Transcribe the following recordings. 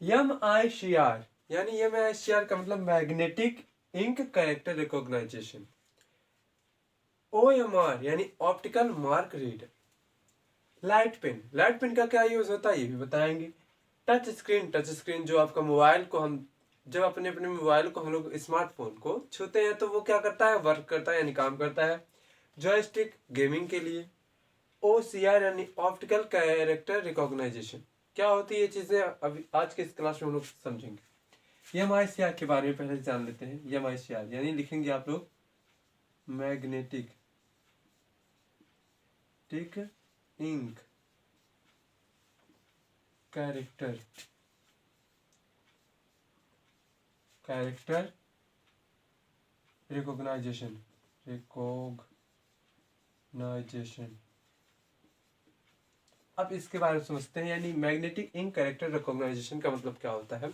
MICR यानी MICR का मतलब magnetic ink character recognition. OMR यानी optical mark reader. Light pen का क्या यूज होता है ये भी बताएंगे। टच स्क्रीन जो आपका मोबाइल को हम जब अपने मोबाइल को हम लोग स्मार्टफोन को छूते हैं तो वो क्या करता है, वर्क करता है यानी काम करता है। जॉयस्टिक गेमिंग के लिए। OCR यानी ऑप्टिकल कैरेक्टर रिकॉग्नाइजेशन। क्या होती है ये चीजें अभी आज के इस क्लास में हम लोग समझेंगे। MICR के बारे में पहले जान लेते हैं। MICR यानी लिखेंगे आप लोग मैग्नेटिक इंक कैरेक्टर रिकॉग्नाइजेशन। अब इसके बारे में समझते हैं। यानी मैग्नेटिक इंक कैरेक्टर रिकॉग्नाइजेशन का मतलब क्या होता है।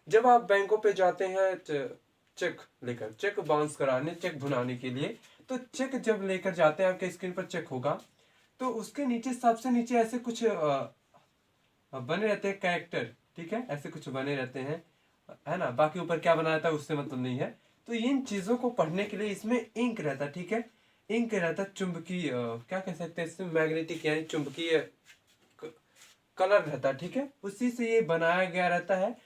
जब आप बैंकों पे जाते हैं चेक लेकर, चेक बाउंस कराने, चेक भुनाने के लिए, तो चेक जब लेकर जाते हैं आपके स्क्रीन पर चेक होगा तो उसके नीचे सबसे नीचे ऐसे कुछ बने रहते हैं कैरेक्टर, ठीक है, ऐसे कुछ बने रहते हैं, है ना। बाकी ऊपर क्या बना रहता है उससे मतलब नहीं है। तो इन चीजों को पढ़ने के लिए इसमें इंक रहता है, ठीक है। इंक रहता है चुंबकीय, क्या कह सकते हैं इसमें, मैग्नेटिक यानी चुंबकीय कलर रहता है, ठीक है। उसी से ये बनाया गया रहता है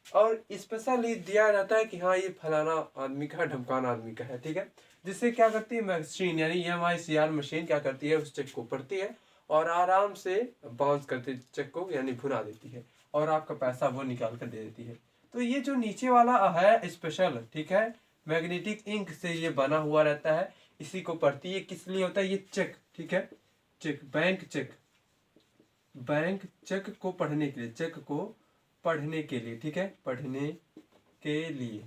और स्पेशली दिया रहता है कि हाँ ये फलाना आदमी का है, ढमकाना आदमी का है, ठीक है। जिससे क्या करती है मशीन यानी MICR मशीन क्या करती है, उस चेक को पढ़ती है और आराम से बाउंस करती चेक को यानी भुना देती है और आपका पैसा वो निकाल कर दे देती है। तो ये जो नीचे वाला है स्पेशल, ठीक है, मैग्नेटिक इंक से ये बना हुआ रहता है, इसी को पढ़ती है। किस लिए होता है ये चेक, ठीक है, चेक बैंक चेक को पढ़ने के लिए, चेक को पढ़ने के लिए, ठीक है, पढ़ने के लिए,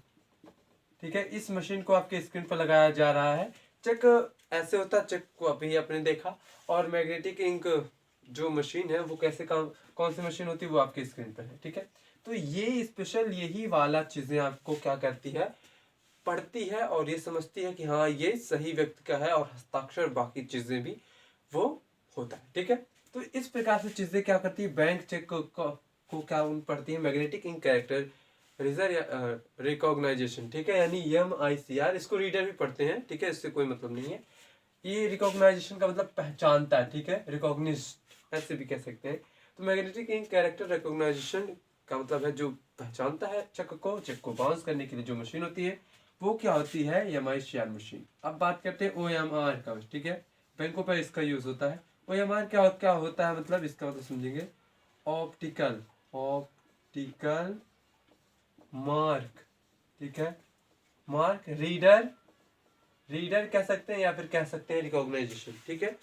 ठीक है। इस मशीन को आपके स्क्रीन पर लगाया जा रहा है। चेक ऐसे होता है, चेक को अभी आपने देखा। और मैग्नेटिक इंक जो मशीन है वो कैसे काम, कौन सी मशीन होती है वो आपके स्क्रीन पर है, ठीक है। तो ये स्पेशल यही वाला चीजें आपको क्या करती है, पढ़ती है और ये समझती है कि हाँ ये सही व्यक्ति का है और हस्ताक्षर बाकी चीजें भी वो होता है, ठीक है। तो इस प्रकार से चीजें क्या करती है, बैंक चेक को क्या पढ़ती है, मैग्नेटिक इंक कैरेक्टर रिकॉग्नाइजेशन, ठीक है, यानी MICR। इसको रीडर भी पढ़ते हैं, ठीक है, इससे कोई मतलब नहीं है। ये रिकॉग्नाइजेशन का मतलब पहचानता है, ठीक है, रिकॉग्निज ऐसे भी कह सकते हैं। तो मैग्नेटिक इंक कैरेक्टर रिकॉग्नाइजेशन का मतलब है जो पहचानता है चेक को बाउंस करने के लिए जो मशीन होती है वो क्या होती है, MICR मशीन। अब बात करते हैं OMR का, ठीक है, बैंकों पर इसका यूज होता है। OMR क्या होता है, मतलब इसका मतलब समझेंगे। ऑप्टिकल मार्क, ठीक है, मार्क रीडर कह सकते हैं या फिर कह सकते हैं रिकॉग्नाइजेशन, ठीक है।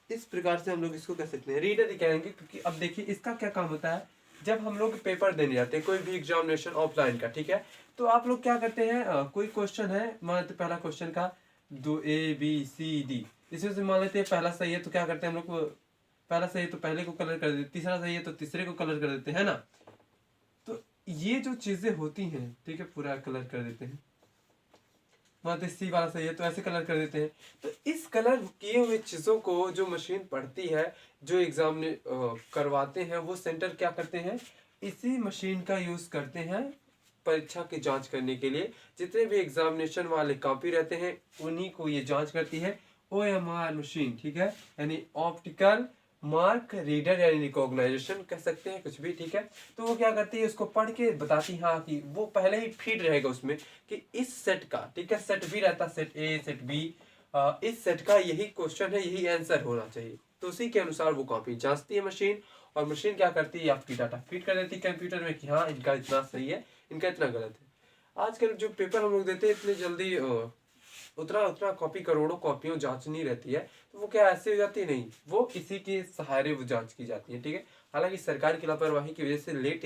इस प्रकार से हम लोग इसको कह सकते हैं, रीडर ही कहेंगे, क्योंकि अब देखिए इसका क्या काम होता है। जब हम लोग पेपर देने जाते हैं कोई भी एग्जामिनेशन ऑफलाइन का, ठीक है, तो आप लोग क्या करते हैं, कोई क्वेश्चन है, मान लेते पहला क्वेश्चन का 2 ABCD, इसमें से मान लेते हैं पहला सही है तो क्या करते हैं हम लोग, पहला सही है तो पहले को कलर कर देते, तीसरा सही है तो तीसरे को कलर कर देते हैं ना। तो ये जो चीजें होती हैं, ठीक है, पूरा कलर कर देते हैं, मान सी वाला सही है तो ऐसे कलर कर देते हैं। तो इस कलर किए हुए चीजों को जो मशीन पढ़ती है, जो एग्जाम में करवाते हैं वो सेंटर क्या करते हैं, इसी मशीन का यूज करते हैं परीक्षा की जांच करने के लिए। जितने भी एग्जामिनेशन वाले कॉपी रहते हैं उन्हीं को ये जांच करती है OMR मशीन, ठीक है, यानी ऑप्टिकल मार्क रीडर यानी रिकॉग्नाइजेशन कह सकते हैं कुछ भी, ठीक है। तो वो क्या करती है, उसको पढ़ के बताती हाँ कि वो पहले ही फीड रहेगा उसमें कि इस सेट का, ठीक है, सेट भी रहता है, सेट A सेट B, इस सेट का यही क्वेश्चन है, यही आंसर होना चाहिए। तो उसी के अनुसार वो कॉपी जांचती है मशीन और मशीन क्या करती है, आपकी डाटा फीड कर देती है कंप्यूटर में कि हाँ इनका इतना सही है, इनका इतना गलत है। आजकल जो पेपर हम लोग देते हैं इतनी जल्दी उतना उतना कॉपी, करोड़ों कॉपियों जांच नहीं रहती है, तो वो क्या ऐसे हो जाती नहीं, वो इसी के सहारे वो जांच की जाती है, ठीक है। हालांकि सरकार की लापरवाही की वजह से लेट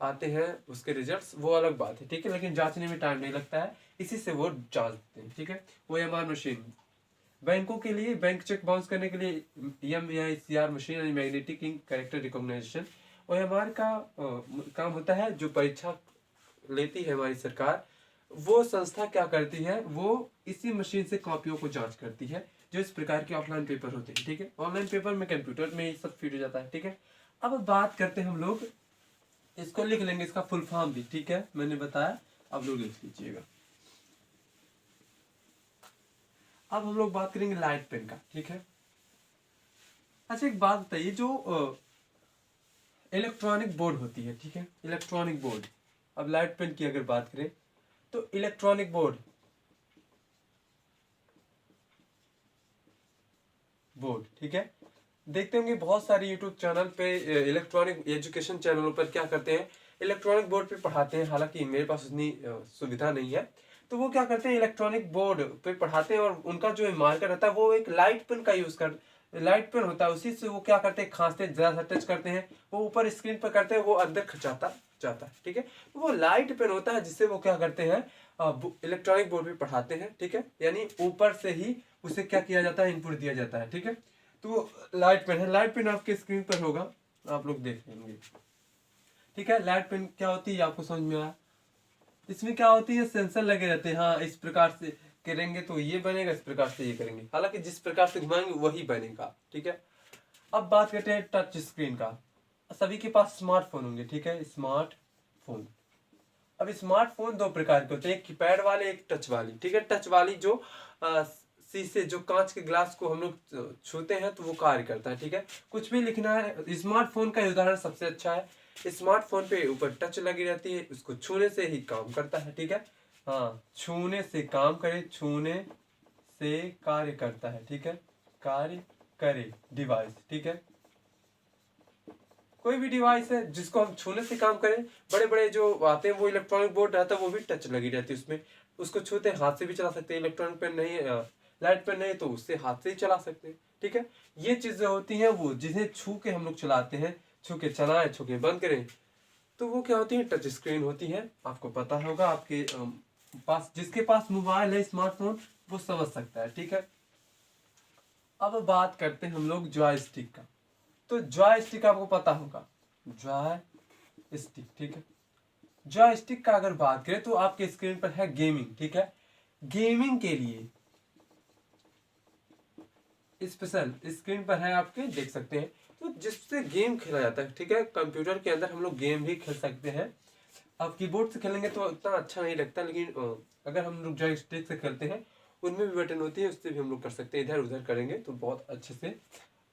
आते हैं उसके रिजल्ट्स, वो अलग बात है, ठीक है, लेकिन जांचने में टाइम नहीं लगता है, इसी से वो जांचते हैं, ठीक है। OMR मशीन बैंकों के लिए, बैंक चेक बाउंस करने के लिए MICR मशीन यानी magnetic ink character recognition. OMR का काम होता है, जो परीक्षा लेती है हमारी सरकार, वो संस्था क्या करती है, वो इसी मशीन से कॉपियों को जांच करती है जो इस प्रकार के ऑफलाइन पेपर होते हैं, ठीक है। ऑनलाइन पेपर में कंप्यूटर में ही सब फीड हो जाता है, ठीक है। अब बात करते हैं हम लोग इसको लिख लेंगे, इसका फुल फॉर्म भी, ठीक है, मैंने बताया, आप लोग लिख लीजिएगा। अब हम लोग बात करेंगे लाइट पेन का, ठीक है। अच्छा एक बात बताइए, जो इलेक्ट्रॉनिक बोर्ड होती है, ठीक है, इलेक्ट्रॉनिक बोर्ड, अब लाइट पेन की अगर बात करें तो इलेक्ट्रॉनिक बोर्ड ठीक है, देखते होंगे बहुत सारे यूट्यूब चैनल पे इलेक्ट्रॉनिक एजुकेशन चैनलों पर क्या करते हैं, इलेक्ट्रॉनिक बोर्ड पे पढ़ाते हैं। हालांकि मेरे पास उतनी सुविधा नहीं है, तो वो क्या करते हैं, इलेक्ट्रॉनिक बोर्ड पे पढ़ाते हैं और उनका जो मार्कर रहता है वो एक लाइट पेन का यूज कर, लाइट पेन होता है, उसी से वो क्या करते हैं, खांसते जरा सा टच करते हैं, वो ऊपर स्क्रीन पर करते हैं, वो अंदर खचाता जाता है, ठीक है। तो वो लाइट पेन होता है जिससे वो क्या करते हैं, इलेक्ट्रॉनिक बोर्ड पे पढ़ाते हैं, ठीक है, यानी ऊपर से ही उसे क्या किया जाता है, इनपुट दिया जाता है, ठीक है। तो लाइट पेन है, लाइट पेन आपके स्क्रीन पर होगा, आप लोग देख लेंगे, ठीक है। लाइट पेन क्या होती है आपको समझ में आया, इसमें क्या होती है, सेंसर लगे रहते हैं, हाँ इस प्रकार से करेंगे तो ये बनेगा, इस प्रकार से ये करेंगे, हालांकि जिस प्रकार से घुमाएंगे वही बनेगा, ठीक है। अब बात करते हैं टच स्क्रीन का, सभी के पास स्मार्टफोन होंगे, ठीक है, स्मार्टफोन। अब स्मार्टफोन दो प्रकार के होते हैं, एक कीपैड वाले, एक टच वाली, ठीक है। टच वाली जो शीशे, जो कांच के ग्लास को हम लोग छूते हैं तो वो कार्य करता है, ठीक है। कुछ भी लिखना है, स्मार्टफोन का उदाहरण सबसे अच्छा है। स्मार्टफोन पे ऊपर टच लगी रहती है, उसको छूने से ही काम करता है, ठीक है। हाँ, छूने से काम करे, छूने से कार्य करता है, ठीक है, कार्य करे डिवाइस, ठीक है। कोई भी डिवाइस है जिसको हम छूने से काम करें, बड़े बड़े जो आते हैं वो इलेक्ट्रॉनिक बोर्ड रहता है, वो भी टच लगी रहती है उसमें, उसको छूते हाथ से भी चला सकते हैं, इलेक्ट्रॉनिक पेन नहीं, लाइट पेन नहीं तो उससे हाथ से ही चला सकते हैं, ठीक है। ये चीजें होती हैं वो जिन्हें छू के हम लोग चलाते हैं, छू के चलाएं, छू के बंद करें, तो वो क्या होती है, टच स्क्रीन होती है। आपको पता होगा, आपके पास, जिसके पास मोबाइल है, स्मार्टफोन, वो समझ सकता है, ठीक है। अब बात करते हैं हम लोग जॉयस्टिक का, तो जॉयस्टिक आपको पता होगा, जॉयस्टिक, ठीक है। जॉयस्टिक का अगर बात करें तो आपके स्क्रीन पर है गेमिंग, ठीक है। गेमिंग के लिए स्पेशल स्क्रीन पर है, आपके देख सकते हैं, तो जिससे गेम खेला जाता है, ठीक है। कंप्यूटर के अंदर हम लोग गेम भी खेल सकते हैं। अब कीबोर्ड से खेलेंगे तो उतना अच्छा नहीं लगता, लेकिन अगर हम लोग जॉयस्टिक से खेलते हैं, उनमें भी बटन होती है, उससे भी हम लोग कर सकते हैं, इधर उधर करेंगे तो बहुत अच्छे से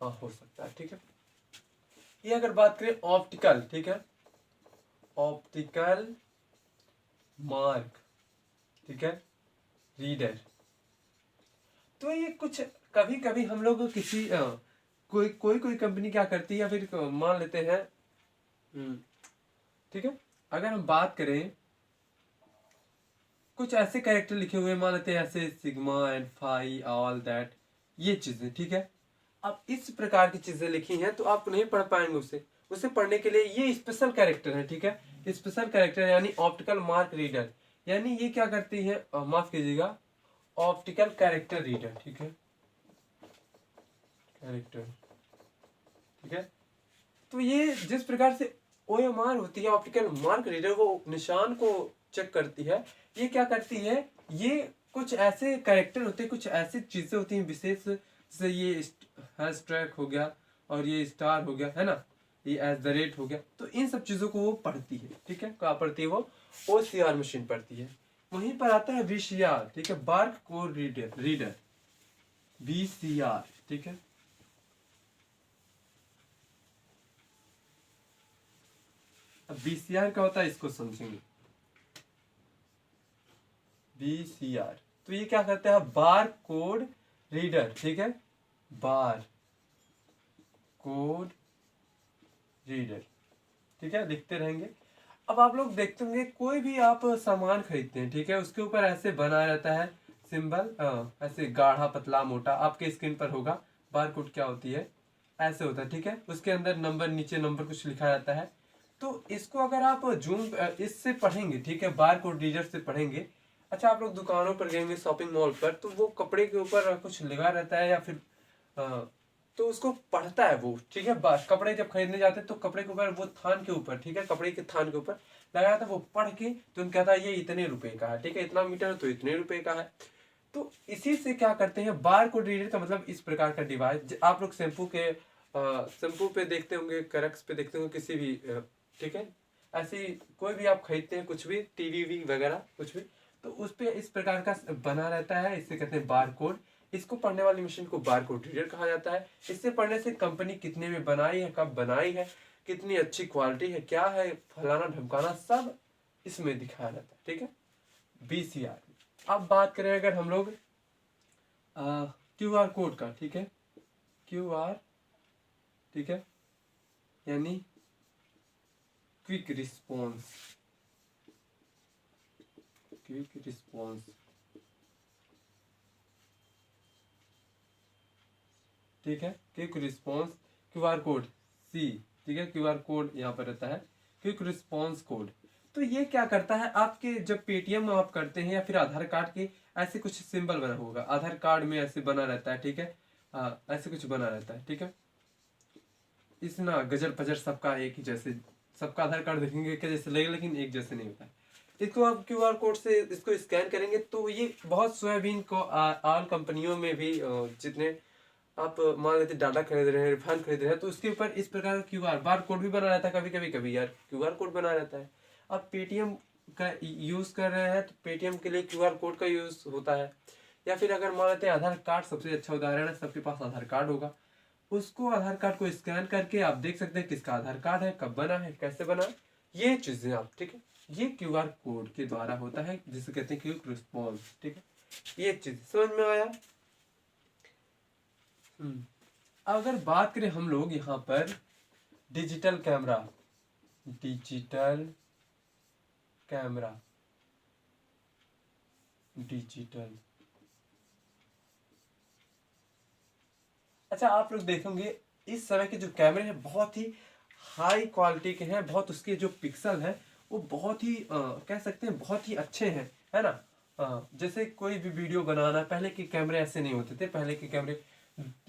हो सकता है, ठीक है। ये अगर बात करें ऑप्टिकल, ठीक है, ऑप्टिकल मार्क, ठीक है, रीडर, तो ये कुछ कभी कभी हम लोग किसी कोई कंपनी क्या करती है, या फिर मान लेते हैं, ठीक है, अगर हम बात करें कुछ ऐसे कैरेक्टर लिखे हुए, मान लेते हैं ऐसे sigma and phi all that, ये चीजें, ठीक है। अब इस प्रकार की चीजें लिखी हैं तो आप नहीं पढ़ पाएंगे उसे, उसे पढ़ने के लिए ये स्पेशल कैरेक्टर है, ठीक है। स्पेशल कैरेक्टर यानी ऑप्टिकल मार्क रीडर, यानी ये क्या करती है, माफ कीजिएगा, ऑप्टिकल कैरेक्टर रीडर, ठीक है, कैरेक्टर, ठीक है। तो ये जिस प्रकार से OMR होती है, ऑप्टिकल मार्क रीडर, वो निशान को चेक करती है, ये क्या करती है, ये कुछ ऐसे कैरेक्टर होते हैं, कुछ ऐसी चीजें होती हैं विशेष, जैसे ये हैश ट्रैग हो गया, और ये स्टार हो गया, है ना, ये @ हो गया, तो इन सब चीजों को वो पढ़ती है, ठीक है। क्या पढ़ती है वो, OCR मशीन पढ़ती है। वहीं पर आता है VCR, ठीक है, बार्क कोड रीडर, VCR, ठीक है। अब VCR क्या होता है इसको समझेंगे। VCR, तो ये क्या करता है, बार कोड रीडर, ठीक है, बार कोड रीडर, ठीक है, लिखते रहेंगे। अब आप लोग देखते होंगे, कोई भी आप सामान खरीदते हैं, ठीक है, उसके ऊपर ऐसे बना रहता है सिंबल, ऐसे गाढ़ा पतला मोटा, आपके स्क्रीन पर होगा, बार कोड क्या होती है, ऐसे होता है, ठीक है। उसके अंदर नंबर, नीचे नंबर कुछ लिखा रहता है, तो इसको अगर आप जूम इससे पढ़ेंगे, ठीक है, बार कोड रीडर से पढ़ेंगे। अच्छा, आप लोग दुकानों पर गएंगे, शॉपिंग मॉल पर, तो वो कपड़े के ऊपर कुछ लगा रहता है, या फिर तो उसको पढ़ता है वो, ठीक है। कपड़े जब खरीदने जाते हैं तो कपड़े के ऊपर, वो थान के ऊपर, ठीक है, कपड़े के थान के ऊपर लगाया था, वो पढ़ के तो कहता है ये इतने रुपए का है, ठीक है, इतना मीटर तो इतने रुपए का है। तो इसी से क्या करते हैं, बार कोड रीडर का मतलब इस प्रकार का डिवाइस, आप लोग शैम्पू पे देखते होंगे, करक्स पे देखते होंगे, किसी भी ठीक है, ऐसी कोई भी आप खरीदते हैं कुछ भी, टीवी वगैरह कुछ भी, तो उस पे इस प्रकार का बना रहता है, इसे कहते हैं बार कोड। इसको पढ़ने वाली मशीन को बार कोड रीडर कहा जाता है। इससे पढ़ने से कंपनी कितने में बनाई है, कब बनाई है, कितनी अच्छी क्वालिटी है, क्या है, फलाना ढमकाना, सब इसमें दिखाया जाता है। ठीक है, VCR। अब बात करें अगर हम लोग QR कोड का, ठीक है, QR, ठीक है, यानी क्विक रिस्पॉन्स, क्विक रिस्पॉन्स, ठीक है, quick response QR code C, ठीक है, QR कोड यहाँ पर रहता है, क्विक रिस्पॉन्स कोड। तो ये क्या करता है, आपके जब पेटीएम आप करते हैं या फिर आधार कार्ड के ऐसे कुछ सिंबल बना होगा, आधार कार्ड में ऐसे बना रहता है, ठीक है, ऐसे कुछ बना रहता है, ठीक है, इस ना गजर पजर सबका एक ही जैसे, सबका आधार कार्ड देखेंगे क्या जैसे लगेगा, लेकिन एक जैसे नहीं होता है। इसको आप QR कोड से इसको स्कैन करेंगे तो ये बहुत सोयाबीन को ऑल कंपनियों में भी जितने आप मान लेते डाटा खरीद रहे हैं, रिफाइंड खरीद रहे हैं, तो उसके ऊपर इस प्रकार का QR बार कोड भी बना रहता है, कभी यार QR कोड बना रहता है। आप पेटीएम का यूज कर रहे हैं तो पेटीएम के लिए QR कोड का यूज होता है। या फिर अगर मान लेते हैं आधार कार्ड सबसे अच्छा उदाहरण है, सबके पास आधार कार्ड होगा, उसको आधार कार्ड को स्कैन करके आप देख सकते हैं किसका आधार कार्ड है, कब बना है, कैसे बना, ये चीजें आप, ठीक है, ये QR कोड के द्वारा होता है, जिसे कहते हैं क्विक रिस्पॉन्स। ठीक है, ये चीज समझ में आया। अगर बात करें हम लोग यहाँ पर digital camera, digital camera, digital, अच्छा आप लोग देखेंगे इस समय के जो कैमरे हैं बहुत ही हाई क्वालिटी के हैं, बहुत उसके जो पिक्सल है वो बहुत ही कह सकते हैं बहुत ही अच्छे हैं, है ना। जैसे कोई भी वीडियो बनाना, पहले के कैमरे ऐसे नहीं होते थे, पहले के कैमरे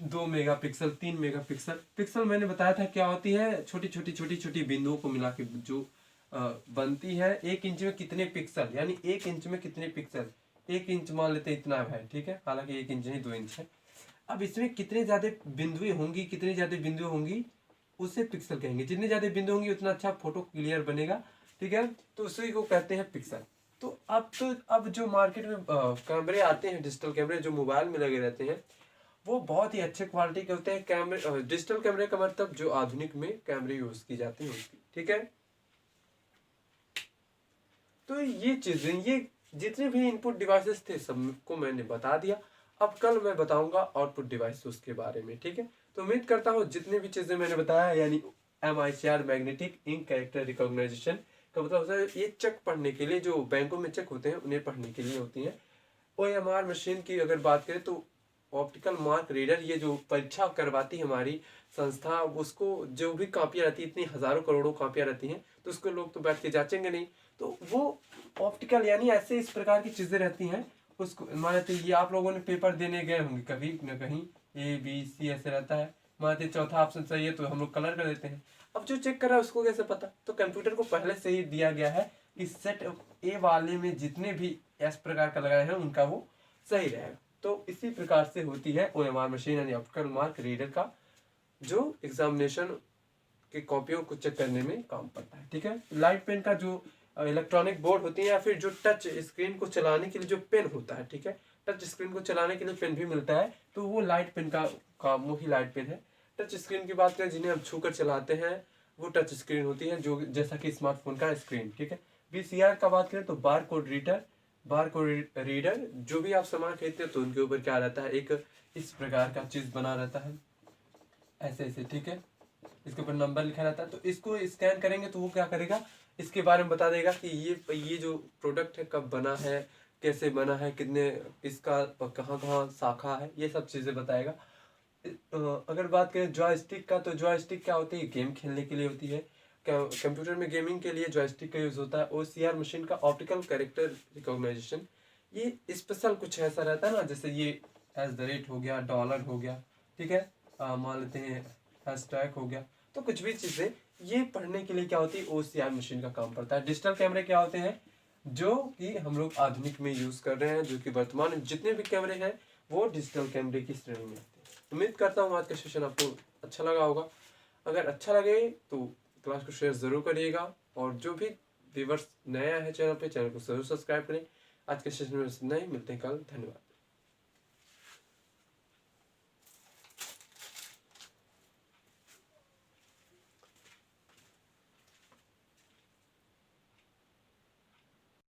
2 मेगापिक्सल 3 मेगापिक्सल, पिक्सल मैंने बताया था क्या होती है, छोटी छोटी बिंदुओं को मिला के जो बनती है। 1 इंच में कितने पिक्सल, यानी 1 इंच में कितने पिक्सल, 1 इंच मान लेते हैं इतना है, ठीक है, हालांकि 1 इंच नहीं 2 इंच है। अब इसमें कितने ज्यादा बिंदुएं होंगी, कितनी ज्यादा बिंदुएं होंगी उसे पिक्सल कहेंगे, जितनी ज्यादा बिंदु होंगी उतना अच्छा फोटो क्लियर बनेगा, ठीक है, तो उसी को कहते हैं पिक्सल। तो अब जो मार्केट में कैमरे आते हैं, डिजिटल कैमरे जो मोबाइल में लगे रहते हैं, वो बहुत ही अच्छे क्वालिटी के होते हैं। कैमरे डिजिटल कैमरे का मतलब जो आधुनिक में कैमरे यूज की जाती हैं उसकी, ठीक है। तो ये चीजें, ये जितने भी इनपुट डिवाइसेस थे सबको मैंने बता दिया। अब कल मैं बताऊंगा आउटपुट डिवाइस उसके बारे में, ठीक है। तो उम्मीद करता हूँ जितने भी चीजें मैंने बताया, यानी MICR magnetic ink character recognition का मतलब होता है ये चेक पढ़ने के लिए, जो बैंकों में चेक होते हैं उन्हें पढ़ने के लिए होती है। OMR मशीन की अगर बात करें तो ऑप्टिकल मार्क रीडर, ये जो परीक्षा करवाती है हमारी संस्था, उसको जो भी कापियाँ रहती है, इतनी हजारों करोड़ों कापियाँ रहती हैं, तो उसको लोग तो बैठ के जांचेंगे नहीं, तो वो ऑप्टिकल यानी ऐसे इस प्रकार की चीजें रहती हैं। उसको मान लेते ये आप लोगों ने पेपर देने गए होंगे कभी न कहीं, ABC ऐसे रहता है, मान लेते चौथा ऑप्शन सही है तो हम लोग कलर कर देते हैं। अब जो चेक कर रहा है उसको कैसे पता, तो कंप्यूटर को पहले से ही दिया गया है कि सेट A वाले में जितने भी इस प्रकार का लगाए हैं उनका वो सही रहेगा। तो इसी प्रकार से होती है OMR मशीन, यानी ऑप्टिकल मार्क रीडर का, जो एग्जामिनेशन के कॉपियों को चेक करने में काम पड़ता है, ठीक है। लाइट पेन का जो इलेक्ट्रॉनिक बोर्ड होती है, या फिर जो टच स्क्रीन को चलाने के लिए जो पेन होता है, ठीक है, टच स्क्रीन को चलाने के लिए पेन भी मिलता है, तो वो लाइट पेन का काम, वही लाइट पेन है। टच स्क्रीन की बात करें जिन्हें हम छूकर चलाते हैं, वो टच स्क्रीन होती है, जो जैसा कि स्मार्टफोन का स्क्रीन, ठीक है। VCR का बात करें तो bar code reader, bar code reader, जो भी आप सामान खरीदते हैं तो उनके ऊपर क्या रहता है, एक इस प्रकार का चीज बना रहता है, ऐसे ऐसे, ठीक है, इसके ऊपर नंबर लिखा रहता है। तो इसको स्कैन करेंगे तो वो क्या करेगा, इसके बारे में बता देगा कि ये जो प्रोडक्ट है कब बना है, कैसे बना है, कितने इसका कहाँ कहाँ शाखा है, ये सब चीजें बताएगा। अगर बात करें जॉयस्टिक का, तो जॉयस्टिक क्या होती है, गेम खेलने के लिए होती है। कंप्यूटर में गेमिंग के लिए जॉयस्टिक का यूज होता है। OCR मशीन का ऑप्टिकल कैरेक्टर रिकॉग्नाइजेशन, ये स्पेशल कुछ ऐसा रहता है ना, जैसे ये @ हो गया, डॉलर हो गया, ठीक है, मान लेते हैं हैशटैग हो गया, तो कुछ भी चीजें ये पढ़ने के लिए क्या होती है, OCR मशीन का काम पड़ता है। डिजिटल कैमरे क्या होते हैं, जो कि हम लोग आधुनिक में यूज कर रहे हैं, जो कि वर्तमान में जितने भी कैमरे हैं वो डिजिटल कैमरे की श्रेणी में आते हैं। उम्मीद करता हूँ आज का सेशन आपको अच्छा लगा होगा। अगर अच्छा लगे तो क्लास को शेयर ज़रूर करिएगा, और जो भी व्यूवर्स नया है चैनल को ज़रूर सब्सक्राइब करें। आज के सेशन में इतना ही, मिलते हैं कल, धन्यवाद।